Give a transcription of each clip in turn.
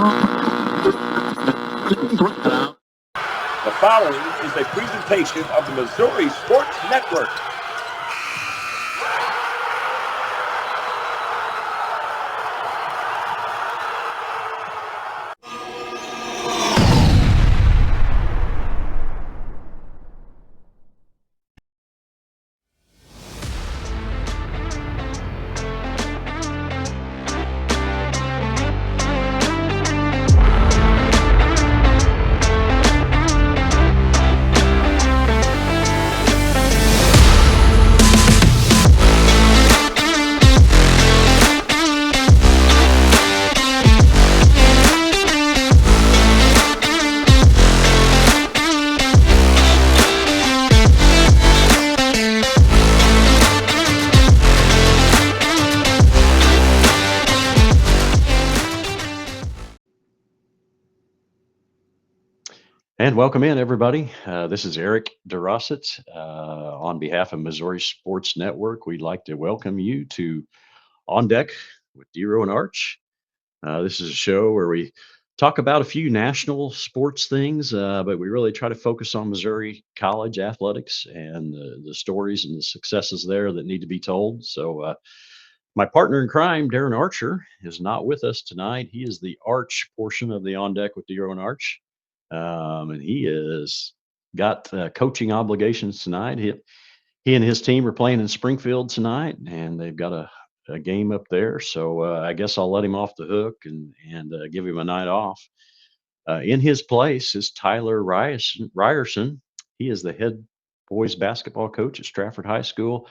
The following is a presentation of the Missouri Sports Network. And welcome in, everybody. This is Eric DeRossett. On behalf of Missouri Sports Network, we'd like to welcome you to On Deck with DeRo Arch. This is a show where we talk about a few national sports things, but we really try to focus on Missouri college athletics and the stories and the successes there that need to be told. So, my partner in crime, Darren Archer, is not with us tonight. He is the Arch portion of the On Deck with DeRo Arch. And he is got coaching obligations tonight. He and his team are playing in Springfield tonight, and they've got a game up there. So I guess I'll let him off the hook and give him a night off. In his place is Tyler Ryerson. He is the head boys basketball coach at Strafford High School.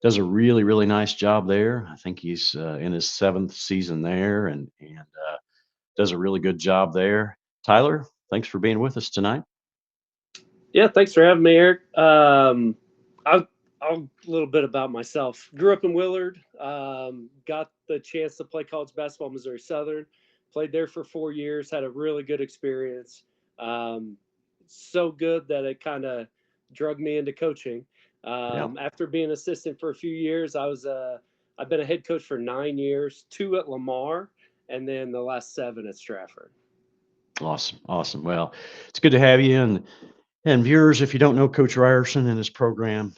Does a really nice job there. I think he's in his 7th season there, and does a really good job there. Tyler, thanks for being with us tonight. Yeah, thanks for having me, Eric. I'll a little bit about myself. Grew up in Willard. Got the chance to play college basketball at Missouri Southern. Played there for 4 years. Had a really good experience. So good that it kind of drug me into coaching. After being assistant for a few years, I've been a head coach for 9 years, 2 at Lamar, and then the last 7 at Strafford. Awesome. Well, it's good to have you. And viewers, if you don't know Coach Ryerson and his program,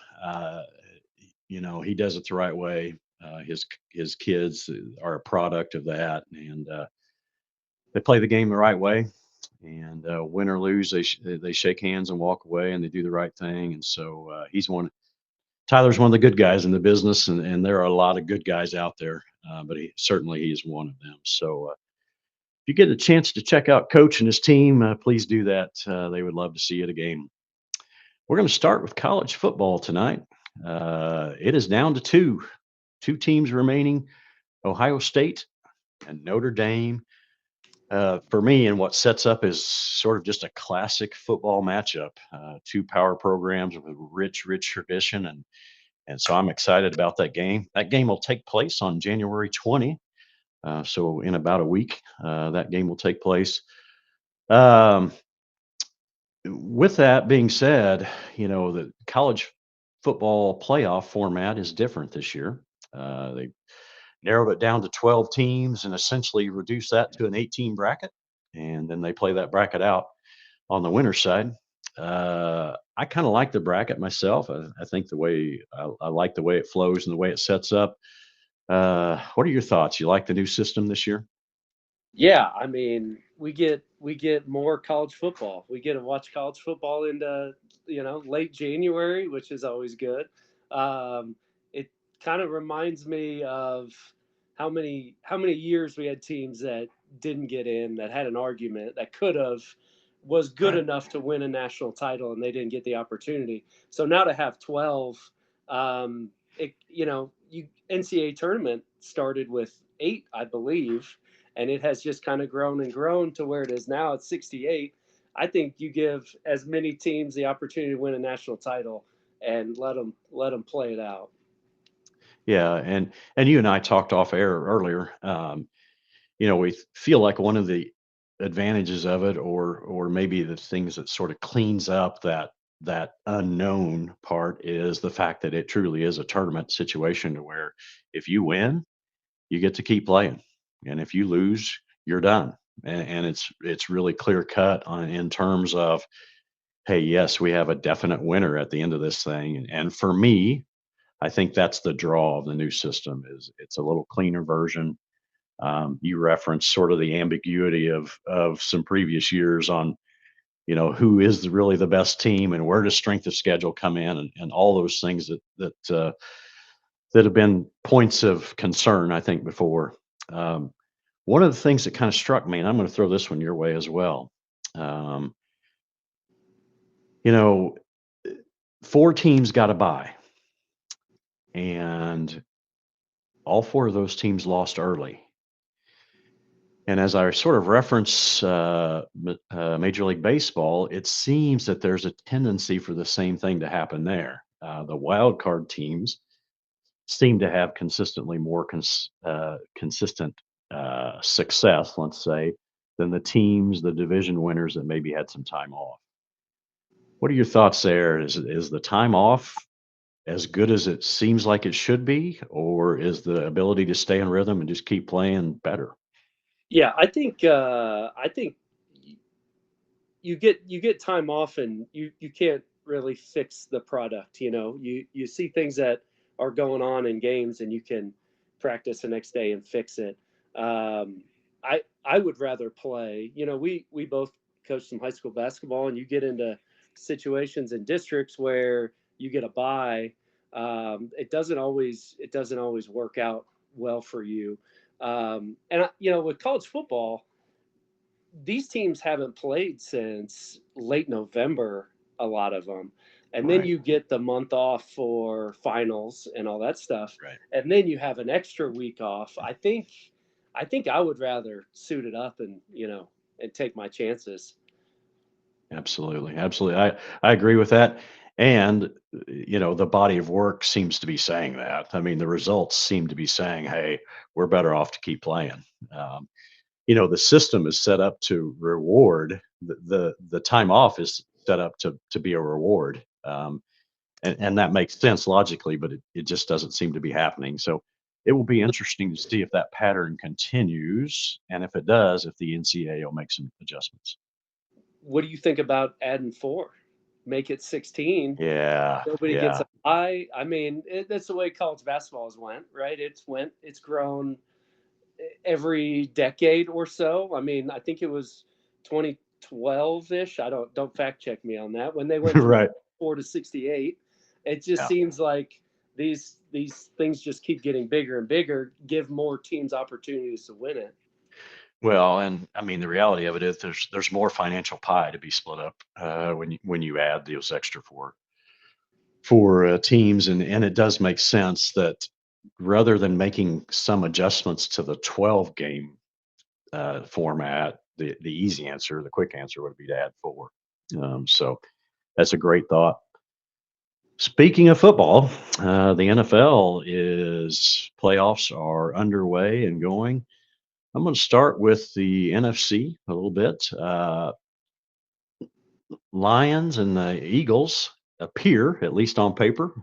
he does it the right way. His kids are a product of that, and they play the game the right way. And win or lose, they shake hands and walk away, and they do the right thing. And so Tyler's one of the good guys in the business, and there are a lot of good guys out there, but he is one of them. So if you get a chance to check out Coach and his team, please do that. They would love to see you at a game. We're going to start with college football tonight. It is down to two teams remaining, Ohio State and Notre Dame. For me, and what sets up is sort of just a classic football matchup. Two power programs with rich tradition, and so I'm excited about that game. That game will take place on January 20. So in about a week, that game will take place. With that being said, the college football playoff format is different this year. They narrowed it down to 12 teams and essentially reduced that to an 18 bracket, and then they play that bracket out on the winner's side. I kind of like the bracket myself. I think I like the way it flows and the way it sets up. What are your thoughts? You like the new system this year? Yeah, I mean, we get more college football. We get to watch college football into late January, which is always good. It kind of reminds me of how many years we had teams that didn't get in, that had an argument, that was good enough to win a national title, and they didn't get the opportunity. So now to have 12, NCAA tournament started with 8, I believe, and it has just kind of grown and grown to where it is now. It's 68. I think you give as many teams the opportunity to win a national title and let them play it out. Yeah, and you and I talked off air earlier. We feel like one of the advantages of it, or maybe the things that sort of cleans up that unknown part, is the fact that it truly is a tournament situation, to where if you win, you get to keep playing, and if you lose, you're done. and it's really clear cut in terms of, hey, yes, we have a definite winner at the end of this thing. And for me, I think that's the draw of the new system is it's a little cleaner version. You referenced sort of the ambiguity of some previous years on, who is really the best team and where does strength of schedule come in and all those things that have been points of concern, I think, before. Um, One of the things that kind of struck me, and I'm going to throw this one your way as well. Um, you know, 4 teams got a bye, and all 4 of those teams lost early. And as I sort of reference Major League Baseball, it seems that there's a tendency for the same thing to happen there. The wild card teams seem to have consistently more consistent success, let's say, than the division winners that maybe had some time off. What are your thoughts there? Is the time off as good as it seems like it should be, or is the ability to stay in rhythm and just keep playing better? Yeah, I think you get time off, and you can't really fix the product. You see things that are going on in games, and you can practice the next day and fix it. I would rather play. We both coach some high school basketball, and you get into situations in districts where you get a bye. It doesn't always work out well for you. And with college football, these teams haven't played since late November, a lot of them. And then Right, you get the month off for finals and all that stuff. right. And then you have an extra week off. I think I would rather suit it up and take my chances. Absolutely, absolutely. I agree with that. And the body of work seems to be saying that. I mean, the results seem to be saying, "Hey, we're better off to keep playing." Um, the system is set up to reward the time off is set up to be a reward, and that makes sense logically, but it just doesn't seem to be happening. So it will be interesting to see if that pattern continues, and if it does, if the NCAA will make some adjustments. What do you think about adding four? Make it 16. Yeah, Nobody gets yeah, a bye. I mean, that's the way college basketball has went, right? It's grown every decade or so. I mean, I think it was 2012-ish. Don't fact check me on that. When they went from right. 4 to 68, it just Yeah. seems like these things just keep getting bigger and bigger, give more teams opportunities to win it. Well, and I mean, the reality of it is there's more financial pie to be split up when you add those extra for teams, and it does make sense that rather than making some adjustments to the 12 game format, the easy answer, the quick answer would be to add 4. So that's a great thought. Speaking of football, the NFL is playoffs are underway and going. I'm going to start with the NFC a little bit. Lions and the Eagles appear, at least on paper,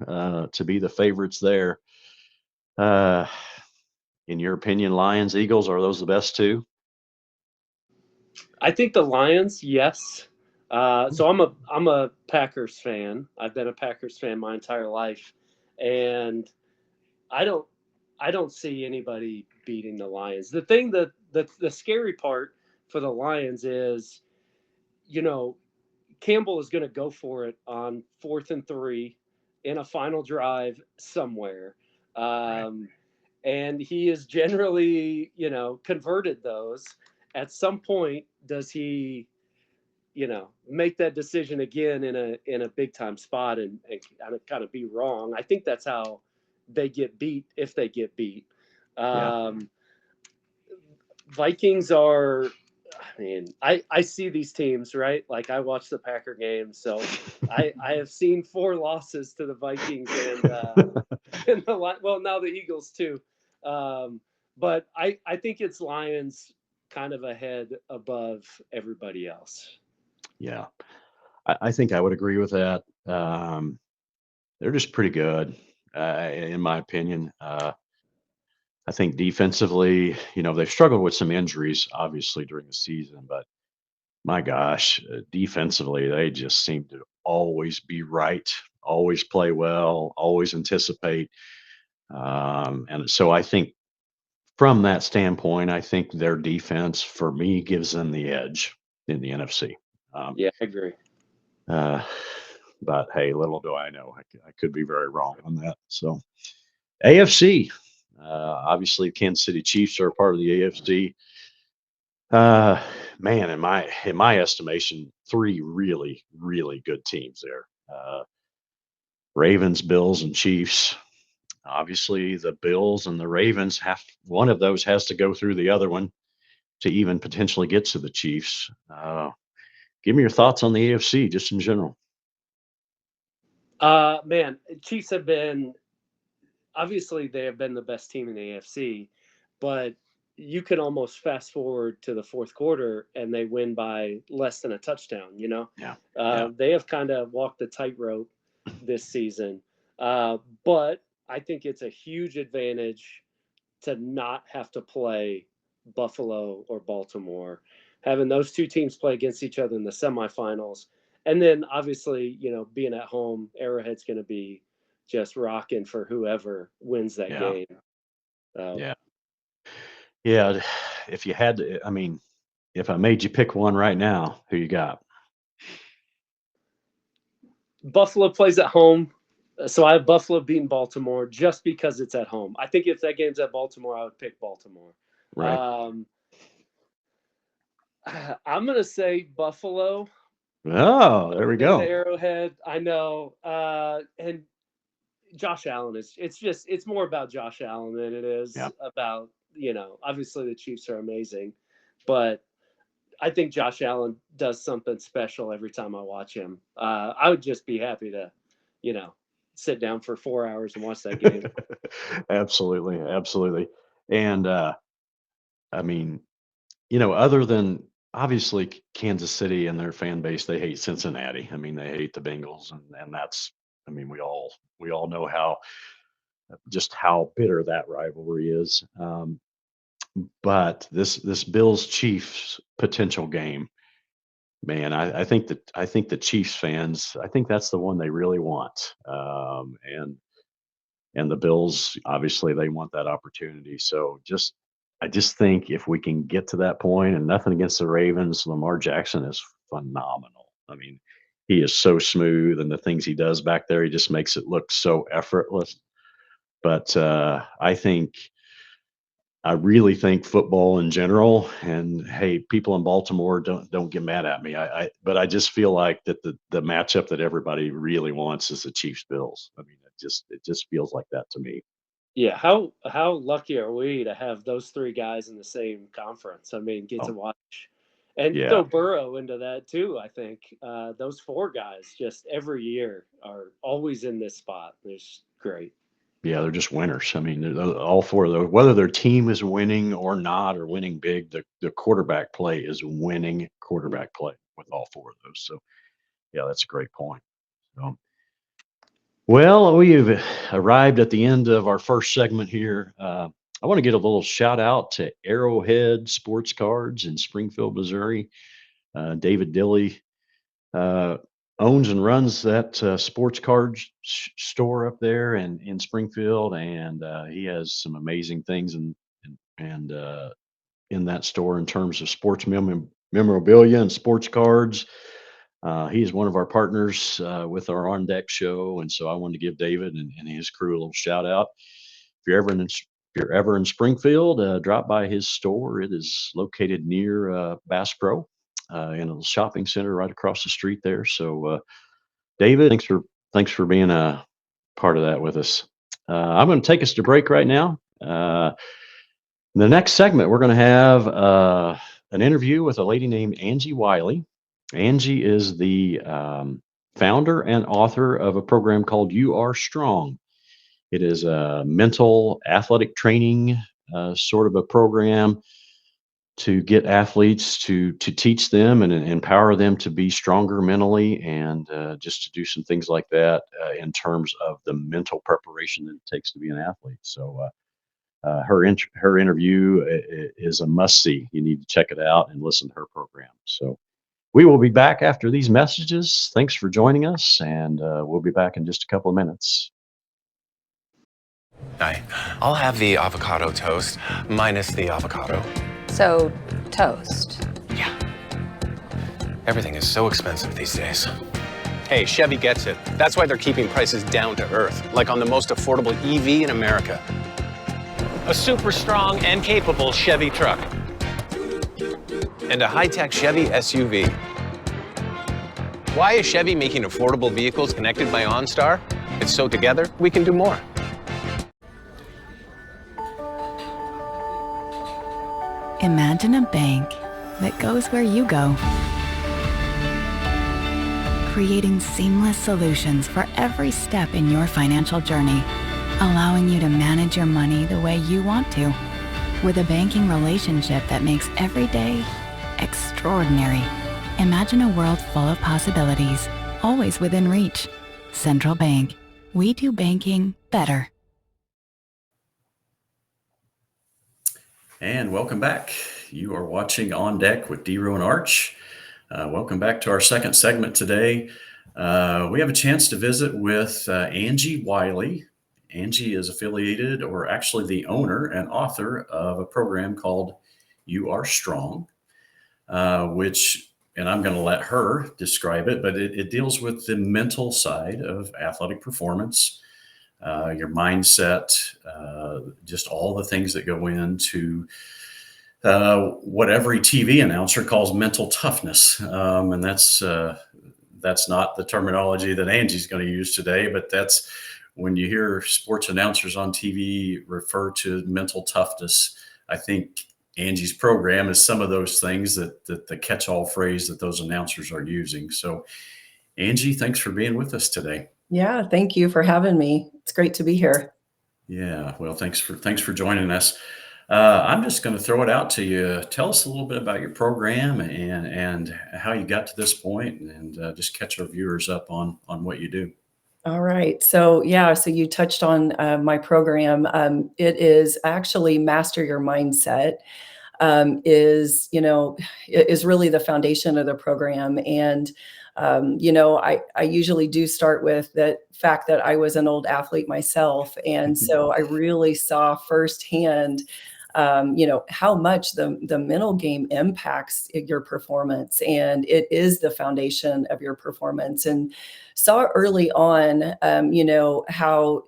to be the favorites there. Uh, in your opinion, Lions, Eagles, are those the best two? I think the Lions, yes. So I'm a Packers fan. I've been a Packers fan my entire life, and I don't I don't see anybody beating the Lions. The thing that the scary part for the Lions is, you know, Campbell is going to go for it on 4th and 3 in a final drive somewhere. Right. Um, and he is generally, converted those. At some point, does he, make that decision again in a big time spot and kind of be wrong? I think that's how they get beat if they get beat. Yeah. Um, Vikings are. I mean, I see these teams, right? Like I watch the Packer games, so I have seen 4 losses to the Vikings and well, now the Eagles too. Um, but I think it's Lions kind of ahead above everybody else. Yeah. I think I would agree with that. They're just pretty good, in my opinion. I think defensively, they've struggled with some injuries, obviously, during the season, but my gosh, defensively, they just seem to always be right, always play well, always anticipate. And so I think from that standpoint, I think their defense for me gives them the edge in the NFC. Um, Yeah, I agree. uh, but hey, little do I know, I could be very wrong on that. So AFC, obviously, Kansas City Chiefs are a part of the AFC. Uh, Man, in my estimation, three really, really good teams there. Ravens, Bills, and Chiefs. Obviously, the Bills and the Ravens have one of those has to go through the other one to even potentially get to the Chiefs. Give me your thoughts on the AFC, just in general. Man, Chiefs have been obviously they have been the best team in the AFC, but you can almost fast forward to the fourth quarter and they win by less than a touchdown. Yeah, yeah, They have kind of walked the tightrope this season, but I think it's a huge advantage to not have to play Buffalo or Baltimore, having those two teams play against each other in the semifinals. And then obviously, being at home, Arrowhead's going to be just rocking for whoever wins that yeah, game. yeah, yeah. If you had to, I mean, if I made you pick one right now, who you got? Buffalo plays at home. So I have Buffalo beating Baltimore just because it's at home. I think if that game's at Baltimore, I would pick Baltimore. Right. Um, I'm going to say Buffalo Oh, there we at the go. Arrowhead. I know. And Josh Allen it's more about Josh Allen than it Yeah. is about, obviously the Chiefs are amazing, but I think Josh Allen does something special every time I watch him. I would just be happy to, you know, sit down for 4 hours and watch that game. Absolutely, absolutely. And I mean, other than obviously Kansas City and their fan base, they hate Cincinnati. I mean, they hate the Bengals, and that's. I mean, we all know how just how bitter that rivalry is. But this Bills Chiefs potential game, man, I think the Chiefs fans, I think that's the one they really want. And the Bills, obviously, they want that opportunity. So I just think if we can get to that point, and nothing against the Ravens, Lamar Jackson is phenomenal. I mean, he is so smooth, and the things he does back there, he just makes it look so effortless. But I really think football in general, and hey, people in Baltimore don't get mad at me. But I just feel like that the matchup that everybody really wants is the Chiefs Bills. I mean, it just feels like that to me. Yeah, how lucky are we to have those three guys in the same conference? I mean, get to Oh, watch and yeah. throw Burrow into that too. I think those four guys just every year are always in this spot. It's great. Yeah, they're just winners. I mean, all four of those, whether their team is winning or not, or winning big, the quarterback play is winning quarterback play with all four of those. So, yeah, that's a great point. So, well, we've arrived at the end of our first segment here. I want to get a little shout out to Arrowhead Sports Cards in Springfield, Missouri. David Dilly uh, owns and runs that sports card store up there in Springfield, and he has some amazing things and in that store in terms of sports memorabilia and sports cards. He is one of our partners with our On Deck show, and so I wanted to give David and his crew a little shout out. If you're ever in Springfield, drop by his store. It is located near Bass Pro in a little shopping center right across the street there. So, David, thanks for being a part of that with us. I'm going to take us to break right now. The next segment, we're going to have an interview with a lady named Angie Wiley. Angie is the founder and author of a program called You Are Strong. It is a mental athletic training sort of a program to get athletes to teach them and empower them to be stronger mentally, and just to do some things like that in terms of the mental preparation that it takes to be an athlete. So Her interview is a must-see. You need to check it out and listen to her program. So we will be back after these messages. Thanks for joining us, and we'll be back in just a couple of minutes. Hi, I'll have the avocado toast minus the avocado. So, toast. Yeah. Everything is so expensive these days. Hey, Chevy gets it. That's why they're keeping prices down to earth, like on the most affordable EV in America. A super strong and capable Chevy truck. And a high-tech Chevy SUV. Why is Chevy making affordable vehicles connected by OnStar? It's so together we can do more. Imagine a bank that goes where you go, creating seamless solutions for every step in your financial journey, allowing you to manage your money the way you want to, with a banking relationship that makes every day extraordinary. Imagine a world full of possibilities, always within reach. Central Bank. We do banking better. And welcome back. You are watching On Deck with DeRo Arch. Welcome back to our second segment today. We have a chance to visit with Angie Wiley. Angie is affiliated, or actually the owner and author of a program called You Are Strong, which, and I'm going to let her describe it, but it deals with the mental side of athletic performance, your mindset, just all the things that go into what every TV announcer calls mental toughness. And that's not the terminology that Angie's going to use today, but that's when you hear sports announcers on TV refer to mental toughness. I think Angie's program is some of those things that the catch-all phrase that those announcers are using. So Angie, thanks for being with us today. Yeah, thank you for having me. It's great to be here. Yeah, well, thanks for joining us. I'm just going to throw it out to you. Tell us a little bit about your program and how you got to this point, and just catch our viewers up on what you do. All right. So you touched on my program. It is actually Master Your Mindset. Is really the foundation of the program. And I usually do start with the fact that I was an old athlete myself. And so I really saw firsthand, how much the mental game impacts your performance. And it is the foundation of your performance. And saw early on, how,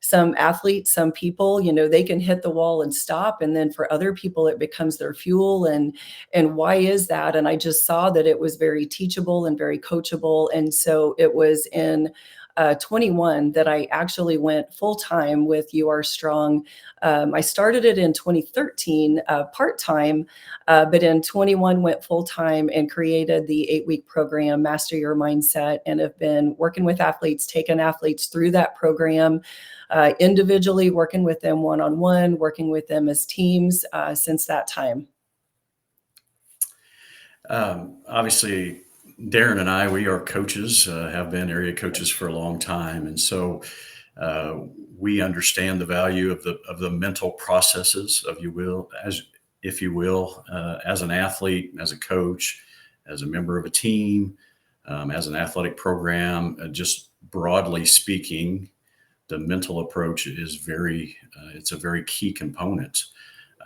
some athletes, some people, they can hit the wall and stop. And then for other people, it becomes their fuel. And why is that? And I just saw that it was very teachable and very coachable. And so it was in 21 that I actually went full-time with You Are Strong. I started it in 2013, part-time, but in 21 went full-time and created the 8-week program, Master Your Mindset, and have been working with athletes, taking athletes through that program, individually, working with them one-on-one, working with them as teams since that time. Obviously, Darren and I, we are coaches, have been area coaches for a long time. And so we understand the value of the mental processes, if you will, as an athlete, as a coach, as a member of a team, as an athletic program. Just broadly speaking, the mental approach is it's a very key component.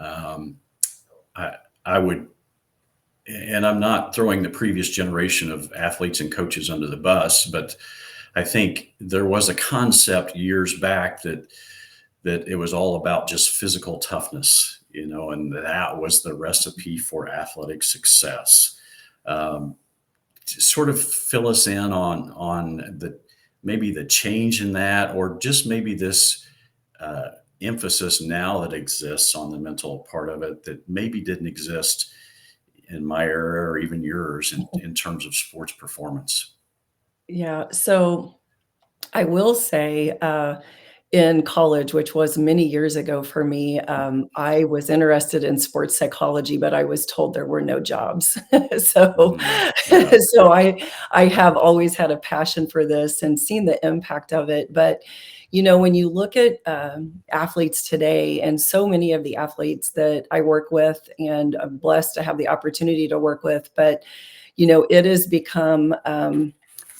I would, and I'm not throwing the previous generation of athletes and coaches under the bus, but I think there was a concept years back that it was all about just physical toughness, and that was the recipe for athletic success. To sort of fill us in on maybe the change in that, or just maybe this emphasis now that exists on the mental part of it that maybe didn't exist in my era or even yours in terms of sports performance. Yeah. So I will say, in college, which was many years ago for me, I was interested in sports psychology, but I was told there were no jobs. So, Yeah. so I have always had a passion for this and seen the impact of it. But when you look at athletes today, and so many of the athletes that I work with, and I'm blessed to have the opportunity to work with, but it has become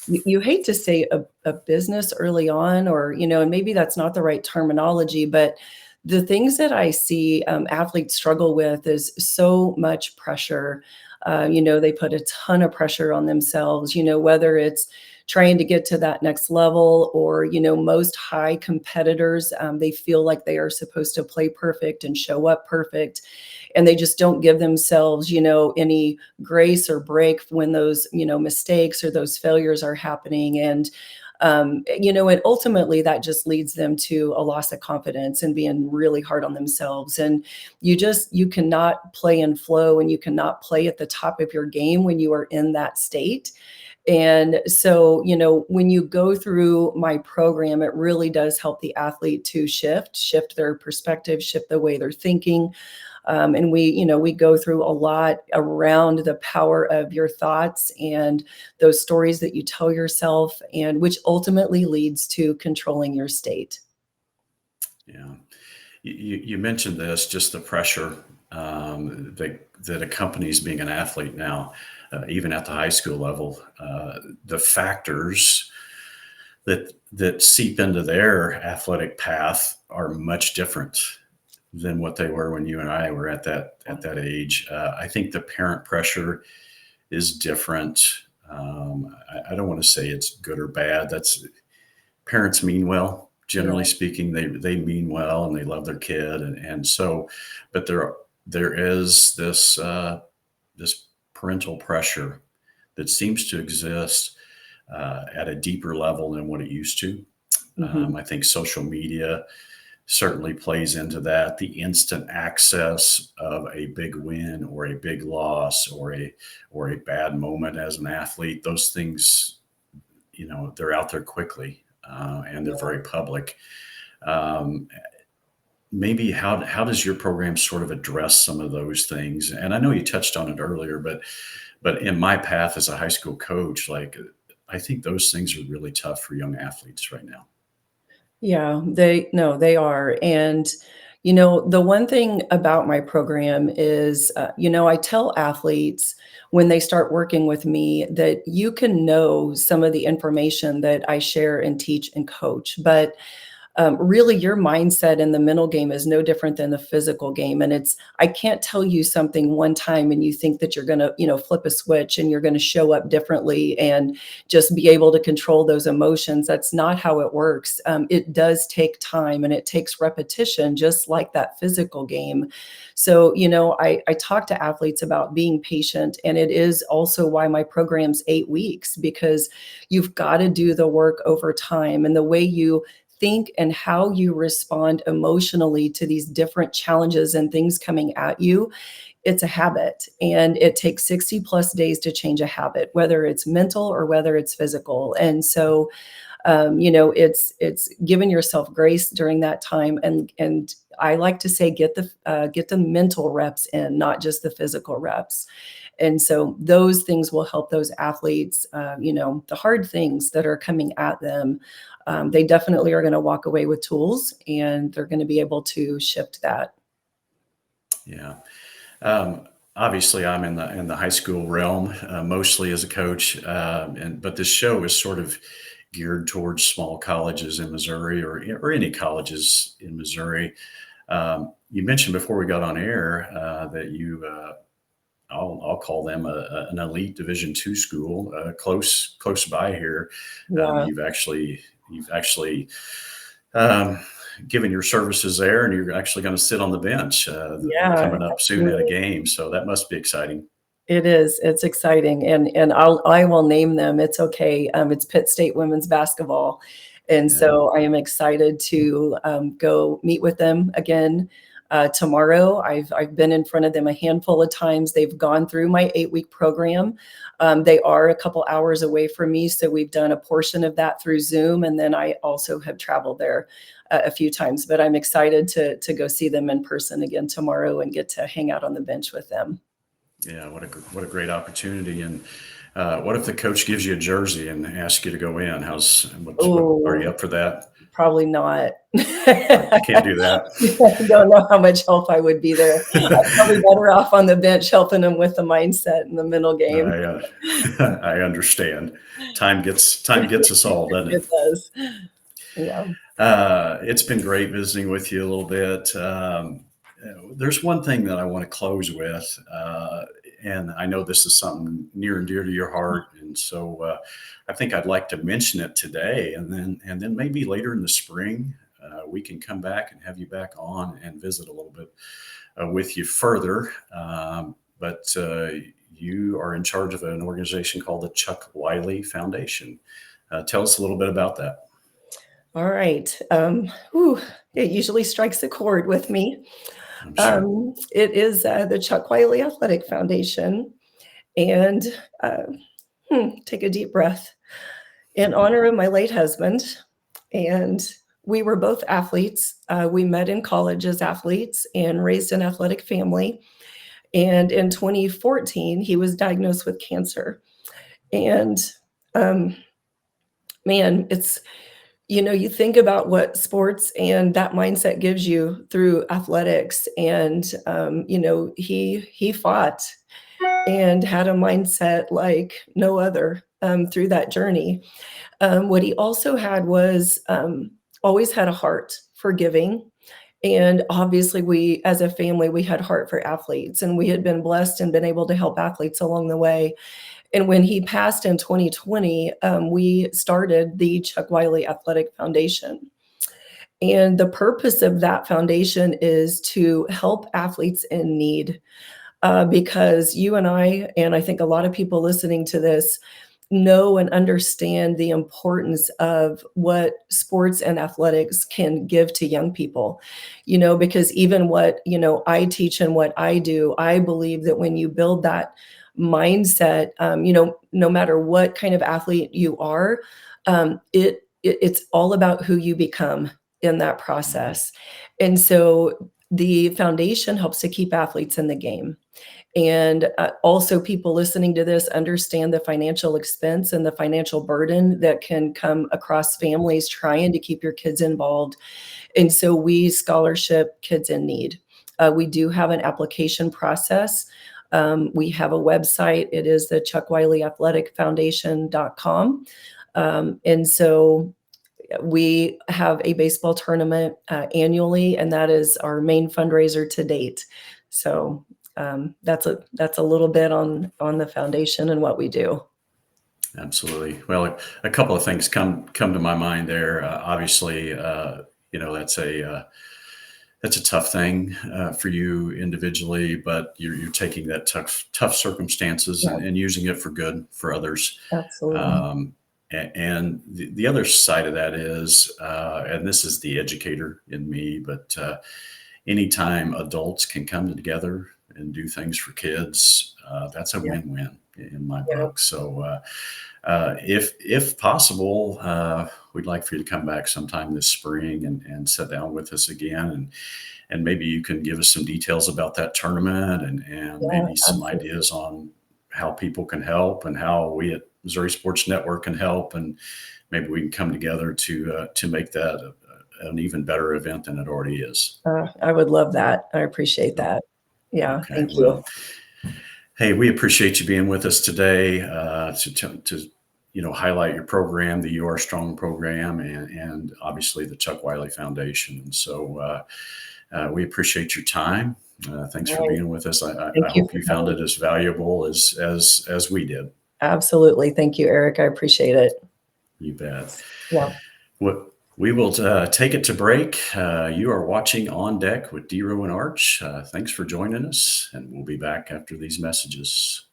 you hate to say a business early on, or and maybe that's not the right terminology, but the things that I see athletes struggle with is so much pressure. They put a ton of pressure on themselves, whether it's trying to get to that next level, or most high competitors, they feel like they are supposed to play perfect and show up perfect, and they just don't give themselves any grace or break when those mistakes or those failures are happening. And and ultimately that just leads them to a loss of confidence and being really hard on themselves. And you cannot play in flow, and you cannot play at the top of your game when you are in that state. And so, when you go through my program, it really does help the athlete to shift their perspective, shift the way they're thinking. And we go through a lot around the power of your thoughts and those stories that you tell yourself, and which ultimately leads to controlling your state. Yeah. You mentioned this, just the pressure that accompanies being an athlete now, even at the high school level. The factors that seep into their athletic path are much different than what they were when you and I were at that age. I think the parent pressure is different. I don't want to say it's good or bad. Parents mean well. Generally speaking, they mean well, and they love their kid, and so, but there is this parental pressure that seems to exist at a deeper level than what it used to. I think social media certainly plays into that. The instant access of a big win or a big loss or a bad moment as an athlete, those things, they're out there quickly, and they're very public. Maybe how does your program sort of address some of those things? And I know you touched on it earlier, but in my path as a high school coach, I think those things are really tough for young athletes right now. Yeah, they are. And, the one thing about my program is, I tell athletes when they start working with me that you can know some of the information that I share and teach and coach, but really your mindset in the mental game is no different than the physical game. And I can't tell you something one time and you think that you're going to, flip a switch and you're going to show up differently and just be able to control those emotions. That's not how it works. It does take time, and it takes repetition, just like that physical game. So, I talk to athletes about being patient, and it is also why my program's 8 weeks, because you've got to do the work over time. And the way you think and how you respond emotionally to these different challenges and things coming at you, it's a habit, and it takes 60 plus days to change a habit, whether it's mental or whether it's physical. And so, it's giving yourself grace during that time. And I like to say, get the mental reps in, not just the physical reps. And so those things will help those athletes, the hard things that are coming at them. They definitely are going to walk away with tools, and they're going to be able to shift that. Yeah. Obviously I'm in the high school realm, mostly as a coach. But this show is sort of geared towards small colleges in Missouri, or any colleges in Missouri. You mentioned before we got on air that you, I'll call them an elite Division II school, close by here. Yeah. You've actually given your services there, and you're actually going to sit on the bench coming up soon at a game. So that must be exciting. It is. It's exciting. And I will name them. It's okay. It's Pitt State women's basketball. And so I am excited to go meet with them again tomorrow. I've been in front of them a handful of times. They've gone through my 8-week program. They are a couple hours away from me, so we've done a portion of that through Zoom, and then I also have traveled there a few times, but I'm excited to go see them in person again tomorrow and get to hang out on the bench with them. Yeah, what a great opportunity. And what if the coach gives you a jersey and asks you to go in? Are you up for that? Probably not. Can't do that. I don't know how much help I would be there. I'm probably better off on the bench helping them with the mindset and the mental game. I understand. Time gets us all, doesn't it? It does. Yeah. It's been great visiting with you a little bit. There's one thing that I want to close with, and I know this is something near and dear to your heart, and so I think I'd like to mention it today, and then maybe later in the spring we can come back and have you back on and visit a little bit with you further. But you are in charge of an organization called the Chuck Wiley Foundation. Tell us a little bit about that. All right. It usually strikes a chord with me. Sure. It is the Chuck Wiley Athletic Foundation. And take a deep breath. In honor of my late husband, and we were both athletes. We met in college as athletes and raised an athletic family. And in 2014, he was diagnosed with cancer. And man, it's, you think about what sports and that mindset gives you through athletics. And, he fought and had a mindset like no other through that journey. What he also had was always had a heart for giving. And obviously we, as a family, we had heart for athletes, and we had been blessed and been able to help athletes along the way. And when he passed in 2020, we started the Chuck Wiley Athletic Foundation. And the purpose of that foundation is to help athletes in need. Because you and I think a lot of people listening to this, know and understand the importance of what sports and athletics can give to young people, because even what, I teach and what I do, I believe that when you build that mindset, no matter what kind of athlete you are, it's all about who you become in that process. And so the foundation helps to keep athletes in the game. And also people listening to this understand the financial expense and the financial burden that can come across families trying to keep your kids involved. And so we scholarship kids in need. We do have an application process. We have a website. It is the chuckwiley.athleticfoundation.com. And so we have a baseball tournament annually, and that is our main fundraiser to date. So that's a little bit on the foundation and what we do. Absolutely. Well, a couple of things come to my mind there. Obviously, that's a tough thing for you individually, but you're taking that tough circumstances and using it for good for others. Absolutely. And the other side of that is, and this is the educator in me, but anytime adults can come together and do things for kids, that's a win-win in my book. So if possible, we'd like for you to come back sometime this spring and sit down with us again. And maybe you can give us some details about that tournament and maybe some ideas on how people can help and how we at Missouri Sports Network can help. And maybe we can come together to make that an even better event than it already is. I would love that. I appreciate that. Yeah. Okay, thank you. Well, hey, we appreciate you being with us today to highlight your program, the You Are Strong program, and obviously the Chuck Wiley Foundation. And so we appreciate your time. Thanks for being with us. I hope you found it as valuable as we did. Absolutely. Thank you, Eric. I appreciate it. You bet. Yeah. We will take it to break. You are watching On Deck with DeRo Arch. Thanks for joining us, and we'll be back after these messages.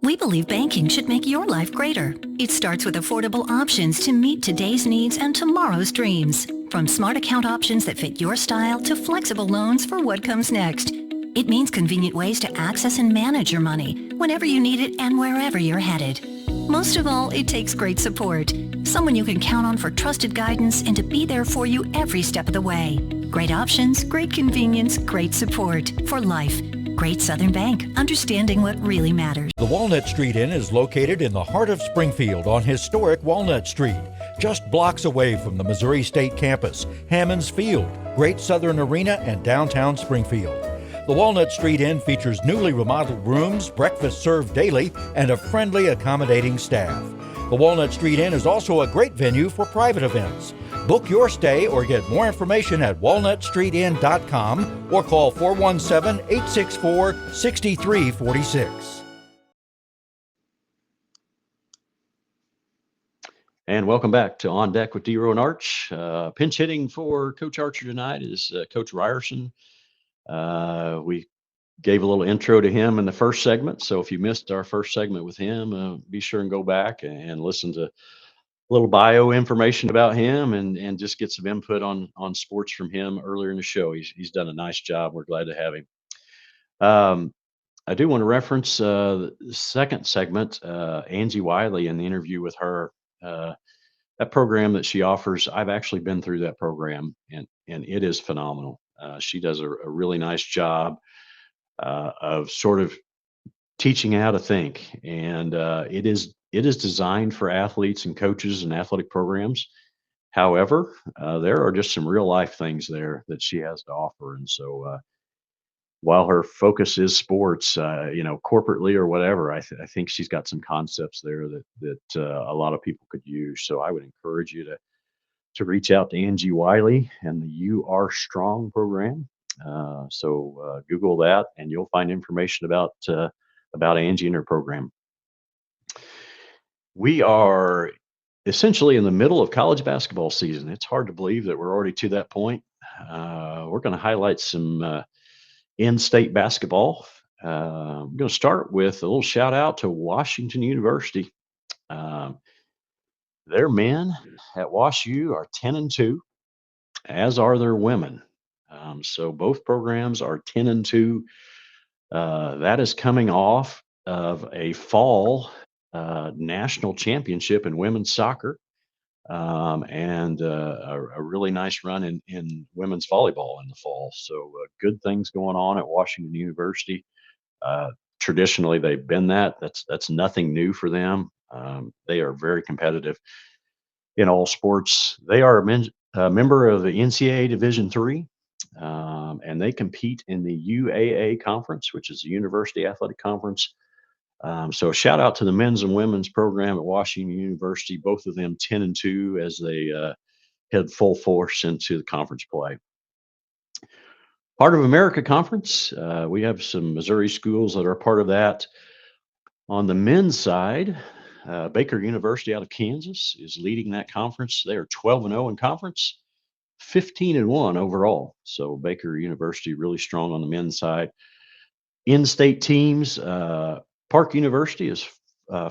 We believe banking should make your life greater. It starts with affordable options to meet today's needs and tomorrow's dreams. From smart account options that fit your style to flexible loans for what comes next. It means convenient ways to access and manage your money whenever you need it and wherever you're headed. Most of all, it takes great support. Someone you can count on for trusted guidance and to be there for you every step of the way. Great options, great convenience, great support for life. Great Southern Bank, understanding what really matters. The Walnut Street Inn is located in the heart of Springfield on historic Walnut Street, just blocks away from the Missouri State Campus, Hammonds Field, Great Southern Arena, and downtown Springfield. The Walnut Street Inn features newly remodeled rooms, breakfast served daily, and a friendly, accommodating staff. The Walnut Street Inn is also a great venue for private events. Book your stay or get more information at walnutstreetinn.com or call 417-864-6346. And welcome back to On Deck with DeRo Arch. Pinch hitting for Coach Archer tonight is Coach Ryerson. We gave a little intro to him in the first segment. So if you missed our first segment with him, be sure and go back and listen to a little bio information about him and just get some input on sports from him earlier in the show. He's done a nice job. We're glad to have him. I do want to reference the second segment, Angie Wiley, in the interview with her. That program that she offers, I've actually been through that program, and it is phenomenal. She does a really nice job of sort of teaching how to think, and it is designed for athletes and coaches and athletic programs. However, there are just some real life things there that she has to offer, and so while her focus is sports, corporately or whatever, I think she's got some concepts there that a lot of people could use. So I would encourage you to reach out to Angie Wiley and the You Are Strong program. So Google that, and you'll find information about Angie and her program. We are essentially in the middle of college basketball season. It's hard to believe that we're already to that point. We're going to highlight some in-state basketball. I'm going to start with a little shout out to Washington University. Their men at WashU are 10-2, as are their women. So both programs are 10-2. That is coming off of a fall national championship in women's soccer, and a really nice run in women's volleyball in the fall. So good things going on at Washington University. Traditionally, they've been that. That's nothing new for them. They are very competitive in all sports. They are a member of the NCAA Division III, and they compete in the UAA conference, which is the University Athletic Conference. So shout out to the men's and women's program at Washington University, both of them 10-2 as they head full force into the conference play. Heart of America Conference, we have some Missouri schools that are part of that. On the men's side, Baker University out of Kansas is leading that conference. They are 12-0 in conference, 15-1 overall. So Baker University really strong on the men's side. In-state teams, Park University is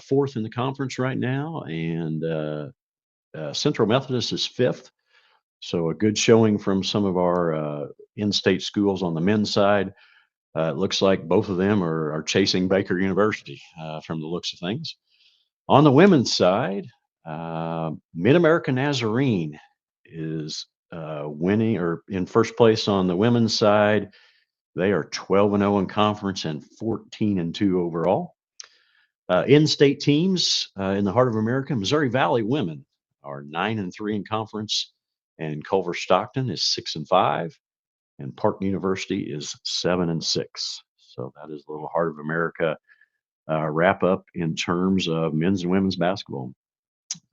fourth in the conference right now, and Central Methodist is fifth. So a good showing from some of our in-state schools on the men's side. It looks like both of them are chasing Baker University from the looks of things. On the women's side, Mid-America Nazarene is winning or in first place on the women's side. They are 12-0 in conference and 14-2 overall. In-state teams in the Heart of America, Missouri Valley women are 9-3 in conference, and Culver Stockton is 6-5, and Park University is 7-6. So that is a little Heart of America wrap up in terms of men's and women's basketball.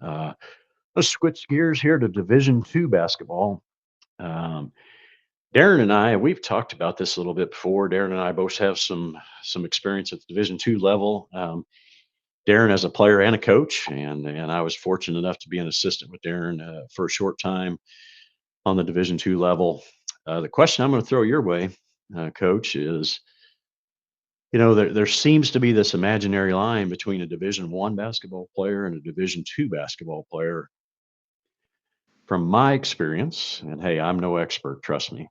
Let's switch gears here to Division II basketball. Darren and I, we've talked about this a little bit before. Darren and I both have some experience at the Division II level. Darren as a player and a coach, and I was fortunate enough to be an assistant with Darren for a short time on the Division II level. The question I'm going to throw your way, Coach, is, there seems to be this imaginary line between a Division I basketball player and a Division II basketball player. From my experience, and hey, I'm no expert, trust me,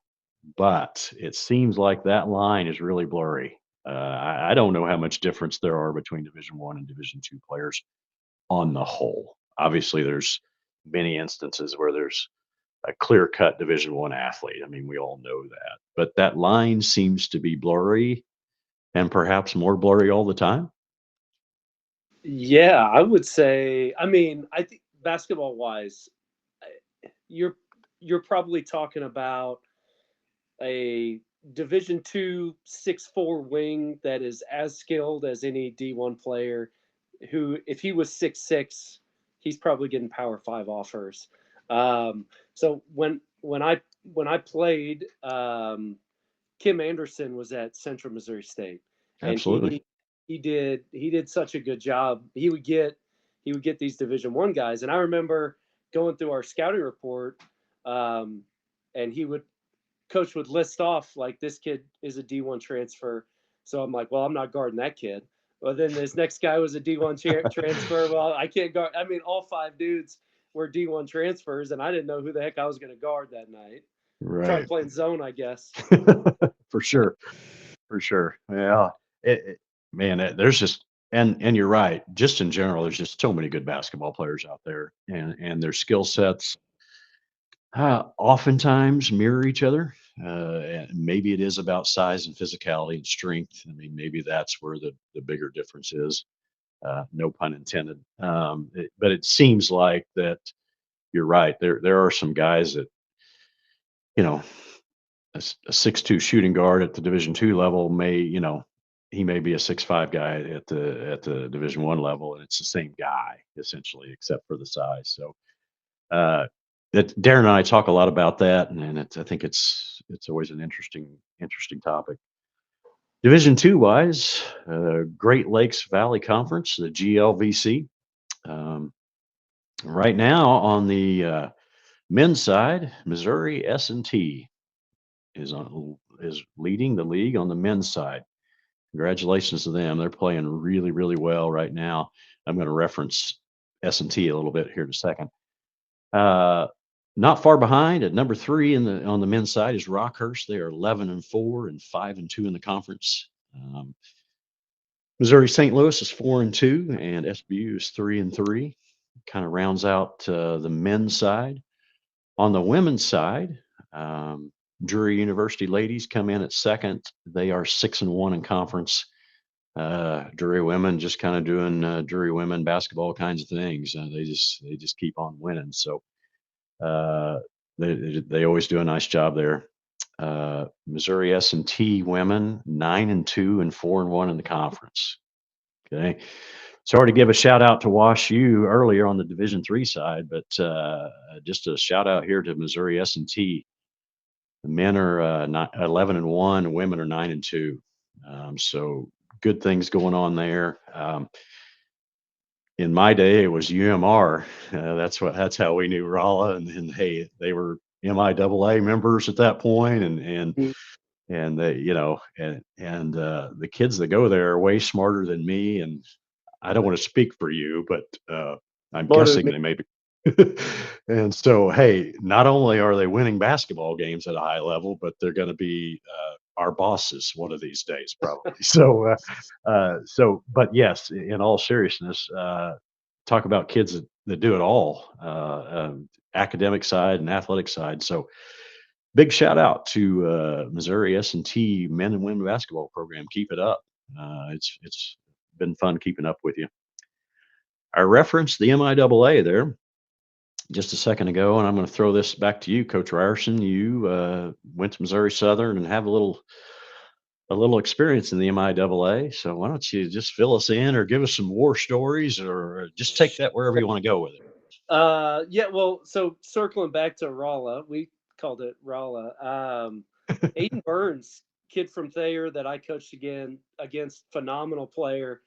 but it seems like that line is really blurry. I don't know how much difference there are between Division I and Division II players on the whole. Obviously, there's many instances where there's a clear-cut Division I athlete. I mean, we all know that, but that line seems to be blurry and perhaps more blurry all the time. Yeah, I would say. I mean, I think basketball wise, you're probably talking about a Division II 6'4" wing that is as skilled as any D1 player. Who, if he was 6'6", he's probably getting Power 5 offers. So when I played, Kim Anderson was at Central Missouri State, and Absolutely. he did such a good job. He would get these Division I guys, and I remember going through our scouting report, and coach would list off like, this kid is a D1 transfer. So I'm like, well, I'm not guarding that kid. Well, then this next guy was a D1 transfer. Well, I can't guard. I mean, all 5 dudes were D1 transfers, and I didn't know who the heck I was going to guard that night. Trying to Right. play in zone, I guess. For sure. For sure. Yeah. Man, there's just, and you're right. Just in general, there's just so many good basketball players out there, and their skill sets oftentimes mirror each other. And maybe it is about size and physicality and strength. I mean, maybe that's where the bigger difference is. No pun intended. But it seems like that you're right. There are some guys that, you know, a 6'2" shooting guard at the Division II level may, he may be a 6'5" guy at the Division I level, and it's the same guy essentially, except for the size. So that Darren and I talk a lot about that, and I think it's always an interesting topic. Division II wise, Great Lakes Valley Conference, the GLVC. Um, right now on the men's side, Missouri S&T is leading the league on the men's side. Congratulations to them. They're playing really, really well right now. I'm going to reference S&T a little bit here in a second. Not far behind at number 3 on the men's side is Rockhurst. They are 11-4 and 5-2 in the conference. Missouri St. Louis is 4-2, and SBU is 3-3. Kind of rounds out the men's side. On the women's side, Drury University ladies come in at second. They are 6-1 in conference. Drury women just kind of doing Drury women basketball kinds of things. They just keep on winning. So they always do a nice job there. Missouri S&T women 9-2 and 4-1 in the conference. Okay. Sorry to give a shout out to Wash U earlier on the Division III side, but just a shout out here to Missouri S&T. The men are 11-1, women are 9-2. So good things going on there. In my day, it was UMR. That's how we knew Rolla, and hey, they were MIAA members at that point, and they, and the kids that go there are way smarter than me, and I don't want to speak for you, but I'm guessing they may be. And so, hey, not only are they winning basketball games at a high level, but they're going to be our bosses one of these days, probably. But yes, in all seriousness, talk about kids that do it all, academic side and athletic side. So big shout out to Missouri S&T men and women basketball program. Keep it up. It's been fun keeping up with you. I referenced the MIAA there just a second ago, and I'm going to throw this back to you, Coach Ryerson. You went to Missouri Southern and have a little experience in the MIAA. So why don't you just fill us in, or give us some war stories, or just take that wherever you want to go with it. Yeah. Well, so circling back to Rolla, we called it Rolla. Aiden Burns, kid from Thayer that I coached against, phenomenal player,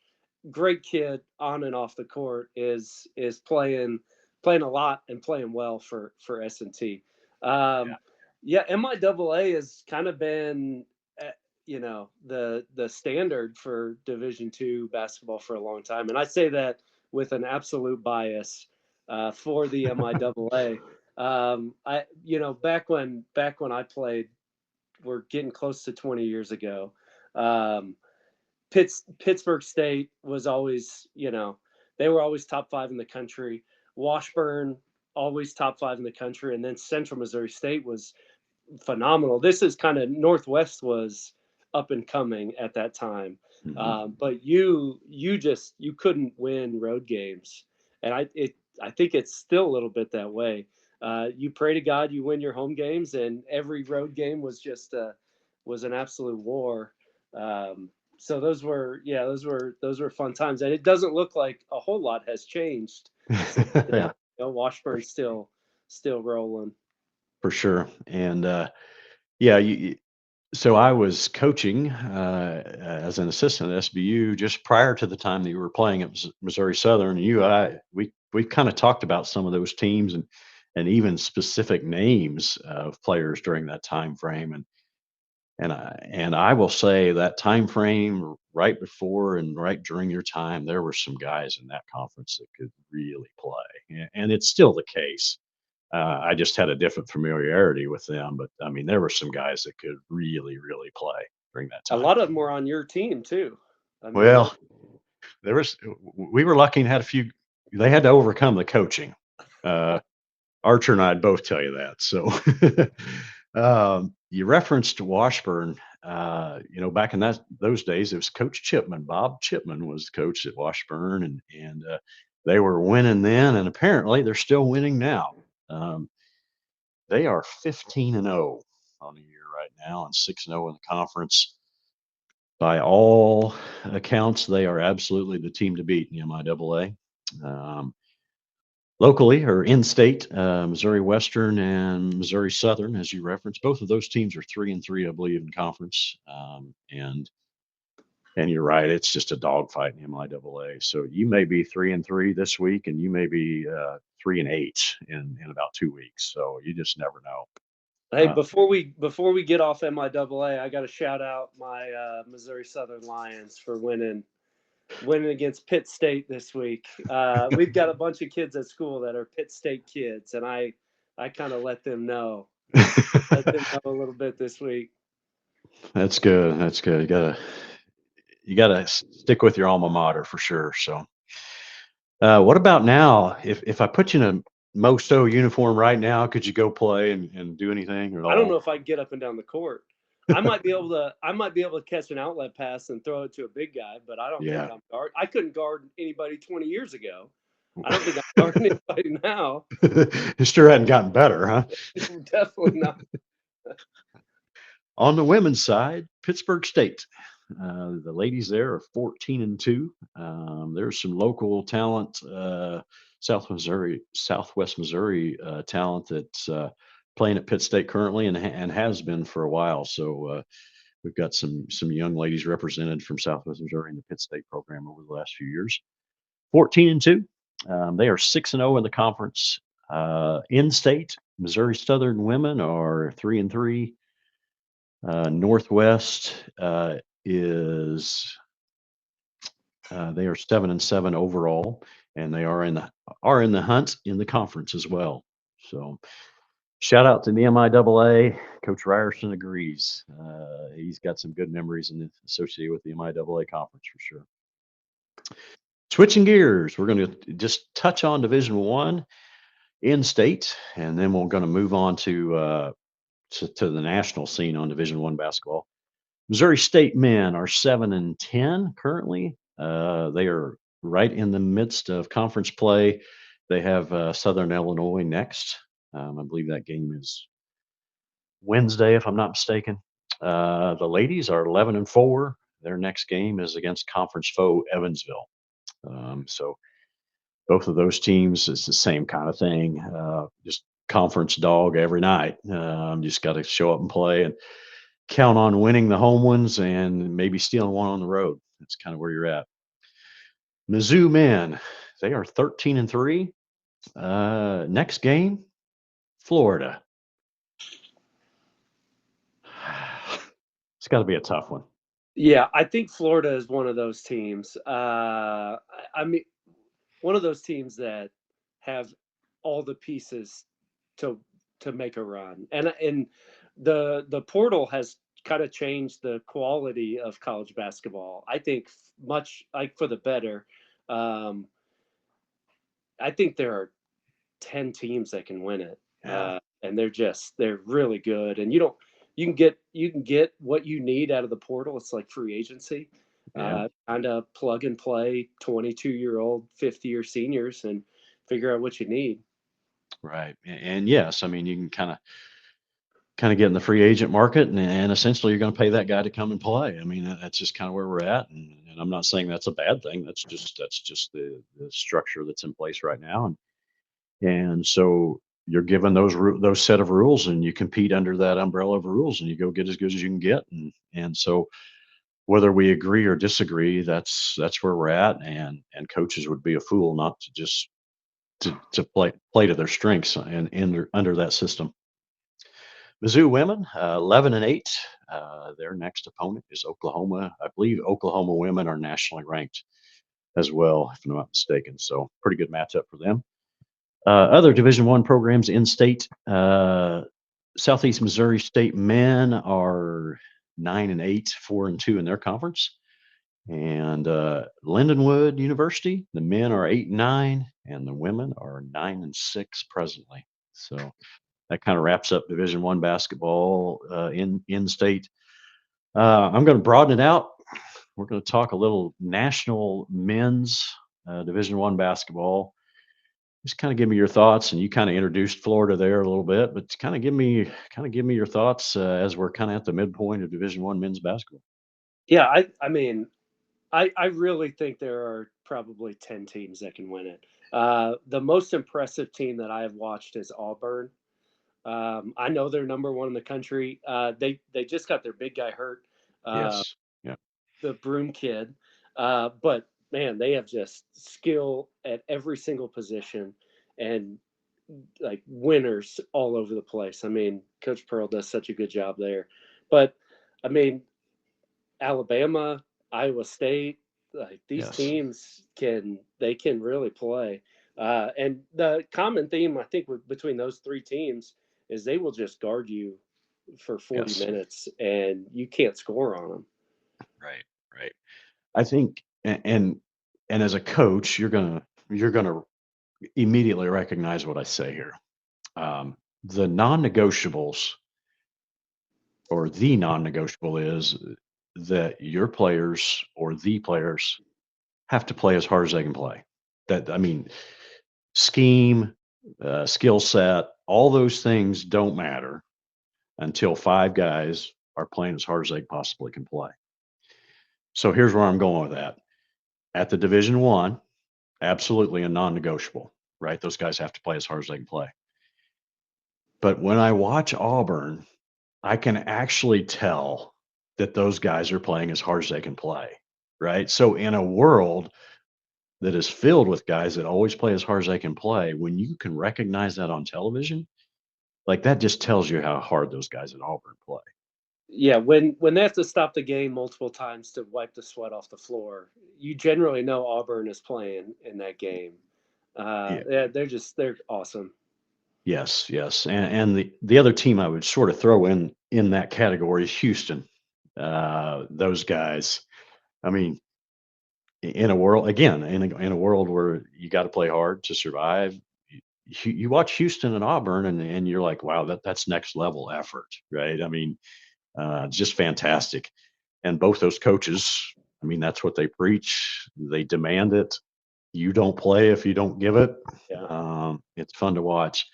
great kid on and off the court, is playing a lot and playing well for S&T. MIAA has kind of been the standard for Division II basketball for a long time, and I say that with an absolute bias for the MIAA. Back when I played, we're getting close to 20 years ago. Pittsburgh State was always, they were always top 5 in the country. Washburn, always top 5 in the country, and then Central Missouri State was phenomenal. This is kind of Northwest was up and coming at that time. But you couldn't win road games, and I think it's still a little bit that way. You pray to God you win your home games, and every road game was just was an absolute war. So those were fun times, and it doesn't look like a whole lot has changed. Yeah, Washburn's still rolling. for sure. And yeah, so I was coaching as an assistant at SBU just prior to the time that you were playing at Missouri Southern. And we kind of talked about some of those teams and even specific names of players during that time frame. And I will say that time frame right before and right during your time, there were some guys in that conference that could really play, and it's still the case. I just had a different familiarity with them, but I mean, there were some guys that could really, really play during that A time. lot of them were on your team too. I mean, Well, we were lucky and had a few. They had to overcome the coaching. Uh, Archer and I'd both tell you that. So, you referenced Washburn. Back in those days, it was Coach Chipman. Bob Chipman was the coach at Washburn, and they were winning then, and apparently they're still winning now. Um, they are 15-0 on the year right now, and 6-0 in the conference. By all accounts, they are absolutely the team to beat in the MIAA. Locally or in-state, Missouri Western and Missouri Southern, as you referenced, both of those teams are 3-3, I believe, in conference. And you're right, it's just a dogfight in the MIAA. So you may be 3-3 this week, and you may be 3-8 in about 2 weeks. So you just never know. Hey, before we get off MIAA, I got to shout out my Missouri Southern Lions for winning against Pitt State this week. We've got a bunch of kids at school that are Pitt State kids, and I kind of let them know a little bit this week. That's good. That's good. You gotta stick with your alma mater for sure. So, what about now? If I put you in a Mosto uniform right now, could you go play and do anything at all? I don't know if I can get up and down the court. I might be able to catch an outlet pass and throw it to a big guy, but I don't think I'm guard. I couldn't guard anybody 20 years ago. I don't think I'm guarding anybody now. It sure hadn't gotten better, huh? Definitely not. On the women's side, Pittsburgh State. The ladies there are 14-2. There's some local talent, Southwest Missouri talent that's playing at Pitt State currently and has been for a while. So we've got some young ladies represented from Southwest Missouri in the Pitt State program over the last few years. 14-2. They are 6-0 in the conference. In-state, Missouri Southern women are 3-3. Northwest is they are 7-7 overall, and they are in the hunt in the conference as well. So, shout out to the MIAA. Coach Ryerson agrees. He's got some good memories associated with the MIAA conference for sure. Switching gears, we're going to just touch on Division I in-state, and then we're going to move on to the national scene on Division I basketball. Missouri State men are 7-10 currently. They are right in the midst of conference play. They have Southern Illinois next. I believe that game is Wednesday, if I'm not mistaken. The ladies are 11-4. Their next game is against conference foe Evansville. So both of those teams, it's the same kind of thing. Just conference dog every night. Just got to show up and play and count on winning the home ones and maybe stealing one on the road. That's kind of where you're at. Mizzou men, they are 13-3. Next game, Florida. It's got to be a tough one. Yeah, I think Florida is one of those teams. I mean, one of those teams that have all the pieces to make a run, and the portal has kind of changed the quality of college basketball. I think much like for the better. I think there are 10 teams that can win it. Yeah. And they're really good. And you can get what you need out of the portal. It's like free agency. Yeah. Kind of plug and play 22-year-old, 50-year seniors and figure out what you need. Right. And yes, I mean, you can kind of get in the free agent market, and essentially you're going to pay that guy to come and play. I mean, that's just kind of where we're at. And I'm not saying that's a bad thing. That's just the structure that's in place right now. And so you're given those set of rules, and you compete under that umbrella of rules, and you go get as good as you can get. And so whether we agree or disagree, that's where we're at. And coaches would be a fool not to just to play to their strengths and under that system. Mizzou women, 11-8. Their next opponent is Oklahoma. I believe Oklahoma women are nationally ranked as well, if I'm not mistaken. So pretty good matchup for them. Other Division One programs in state, Southeast Missouri State men are 9-8, 4-2 in their conference. And Lindenwood University, the men are 8-9, and the women are 9-6 presently. So that kind of wraps up Division One basketball in state. I'm going to broaden it out. We're going to talk a little national men's Division One basketball. Just kind of give me your thoughts, and you kind of introduced Florida there a little bit, but kind of give me your thoughts as we're kind of at the midpoint of Division One men's basketball. Yeah, I mean, I really think there are probably 10 teams that can win it. The most impressive team that I have watched is Auburn. I know they're number one in the country. They just got their big guy hurt, Yes. Yeah. the Broom kid. But man, they have just skill at every single position and like winners all over the place. I mean, Coach Pearl does such a good job there. But I mean, Alabama, Iowa State, like these Yes. teams can really play. And the common theme I think between those three teams is they will just guard you for 40 Yes. minutes and you can't score on them. Right. Right. I think, and as a coach, you're gonna immediately recognize what I say here. The non-negotiables, or the non-negotiable, is that your players or the players have to play as hard as they can play. That, I mean, scheme, skill set, all those things don't matter until five guys are playing as hard as they possibly can play. So here's where I'm going with that. At the Division One, absolutely a non-negotiable, right? Those guys have to play as hard as they can play. But when I watch Auburn, I can actually tell that those guys are playing as hard as they can play, right? So in a world that is filled with guys that always play as hard as they can play, when you can recognize that on television, like that just tells you how hard those guys at Auburn play. Yeah, when they have to stop the game multiple times to wipe the sweat off the floor, you generally know Auburn is playing in that game. Yeah, they're awesome. Yes, yes. And the other team I would sort of throw in that category is Houston. Those guys, I mean, in a world, again, in a world where you got to play hard to survive, you watch Houston and Auburn, and you're like, wow, that's next level effort, right? I mean, just fantastic. And both those coaches, I mean, that's what they preach. They demand it. You don't play if you don't give it. Yeah. It's fun to watch.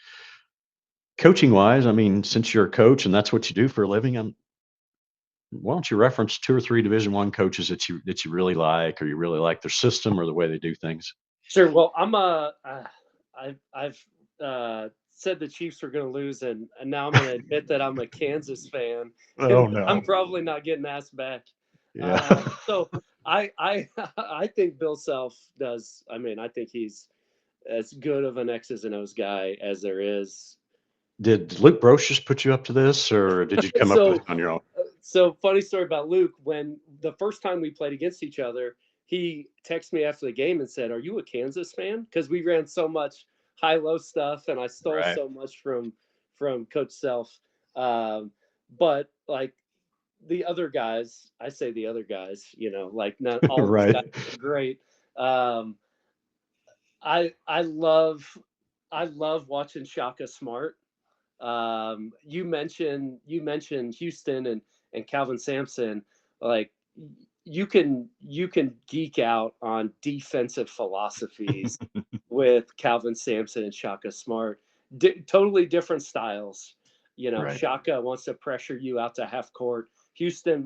Coaching wise, I mean, since you're a coach and that's what you do for a living, why don't you reference two or three Division One coaches that you really like, or you really like their system or the way they do things? Sure. Well, I've said the Chiefs were going to lose, and now I'm going to admit that I'm a Kansas fan. Oh And no. I'm probably not getting asked back. Yeah. So I think Bill Self does. I mean, I think he's as good of an X's and O's guy as there is. Did Luke Brocious put you up to this, or did you come up with it on your own? So funny story about Luke. When the first time we played against each other, he texted me after the game and said, "Are you a Kansas fan?" Because we ran so much high-low stuff, and I stole Right. so much from Coach Self. But like the other guys, I say the other guys, like not all Right. these guys are great. I love I love watching Shaka Smart. You mentioned Houston and Calvin Sampson. Like you can geek out on defensive philosophies with Calvin Sampson and Shaka Smart. Totally different styles. Right. Shaka wants to pressure you out to half court. Houston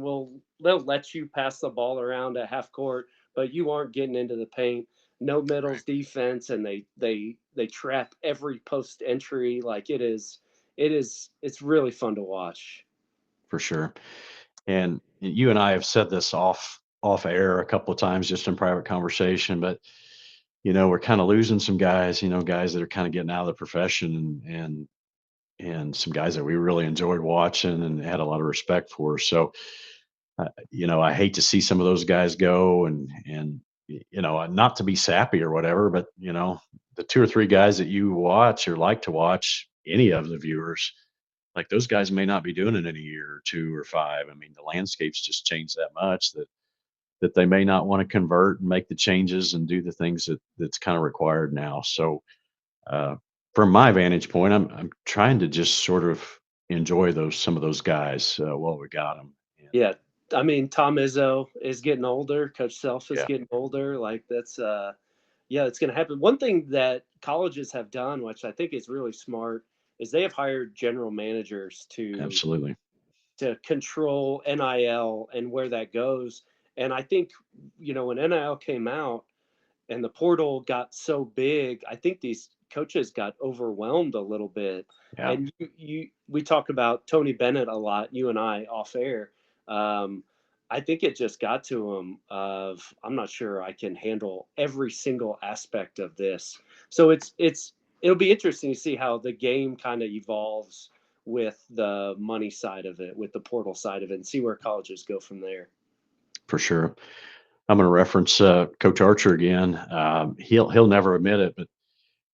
they'll let you pass the ball around at half court, but you aren't getting into the paint. No middles defense, and they trap every post entry. Like it's really fun to watch. For sure. And you and I have said this off air a couple of times just in private conversation, but we're kind of losing some guys, guys that are kind of getting out of the profession and some guys that we really enjoyed watching and had a lot of respect for. So, I hate to see some of those guys go and not to be sappy or whatever, but the two or three guys that you watch or like to watch, any of the viewers, like those guys may not be doing it in a year or 2 or 5. I mean, the landscape's just changed that much that they may not want to convert and make the changes and do the things that's kind of required now. So, uh, from my vantage point, I'm trying to just sort of enjoy some of those guys while we got them. Yeah, I mean, Tom Izzo is getting older. Coach Self is Yeah. getting older. Like that's yeah, it's going to happen. One thing that colleges have done, which I think is really smart, is they have hired general managers Absolutely. to control NIL and where that goes. And I think when NIL came out and the portal got so big, I think these coaches got overwhelmed a little bit. Yeah. And we talk about Tony Bennett a lot, you and I off air. I think it just got to him of, I'm not sure I can handle every single aspect of this. So it'll be interesting to see how the game kind of evolves with the money side of it, with the portal side of it, and see where colleges go from there. For sure. I'm going to reference Coach Archer again. He'll never admit it, but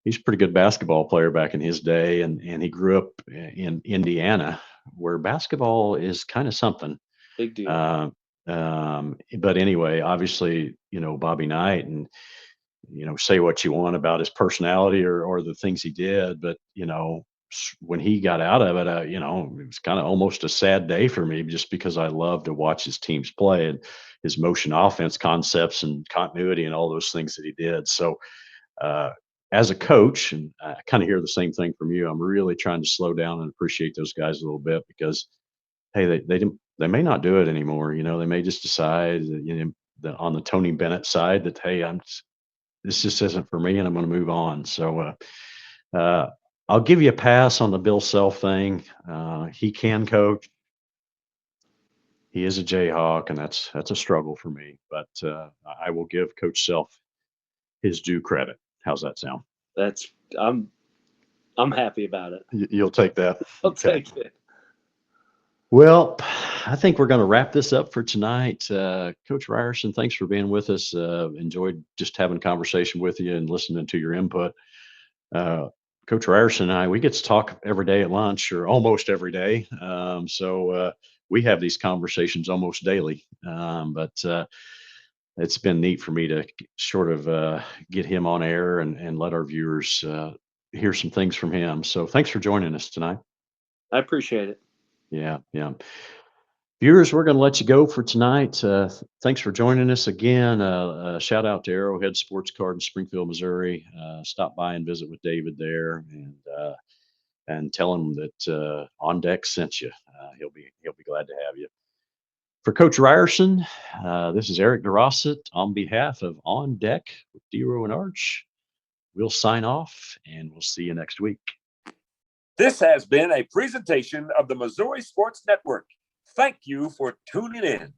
he's a pretty good basketball player back in his day, and he grew up in Indiana, where basketball is kind of something. Big deal. But anyway, obviously, Bobby Knight, and say what you want about his personality or the things he did, but when he got out of it, it was kind of almost a sad day for me, just because I love to watch his teams play and his motion offense concepts and continuity and all those things that he did. So, as a coach, and I kind of hear the same thing from you, I'm really trying to slow down and appreciate those guys a little bit, because hey, they may not do it anymore. They may just decide that, on the Tony Bennett side, that hey, this just isn't for me, and I'm going to move on. So, I'll give you a pass on the Bill Self thing. He can coach. He is a Jayhawk, and that's a struggle for me. But I will give Coach Self his due credit. How's that sound? I'm happy about it. You'll take that. I'll Okay. take it. Well, I think we're going to wrap this up for tonight. Coach Ryerson, thanks for being with us. Enjoyed just having a conversation with you and listening to your input. Coach Ryerson and I, we get to talk every day at lunch, or almost every day. So we have these conversations almost daily. But it's been neat for me to sort of get him on air and let our viewers hear some things from him. So thanks for joining us tonight. I appreciate it. Yeah. Viewers, we're going to let you go for tonight. Thanks for joining us again. Shout out to Arrowhead Sports Card in Springfield, Missouri. Stop by and visit with David there, and tell him that On Deck sent you. He'll be glad to have you. For Coach Ryerson, this is Eric DeRossett on behalf of On Deck with DeRo Arch. We'll sign off, and we'll see you next week. This has been a presentation of the Missouri Sports Network. Thank you for tuning in.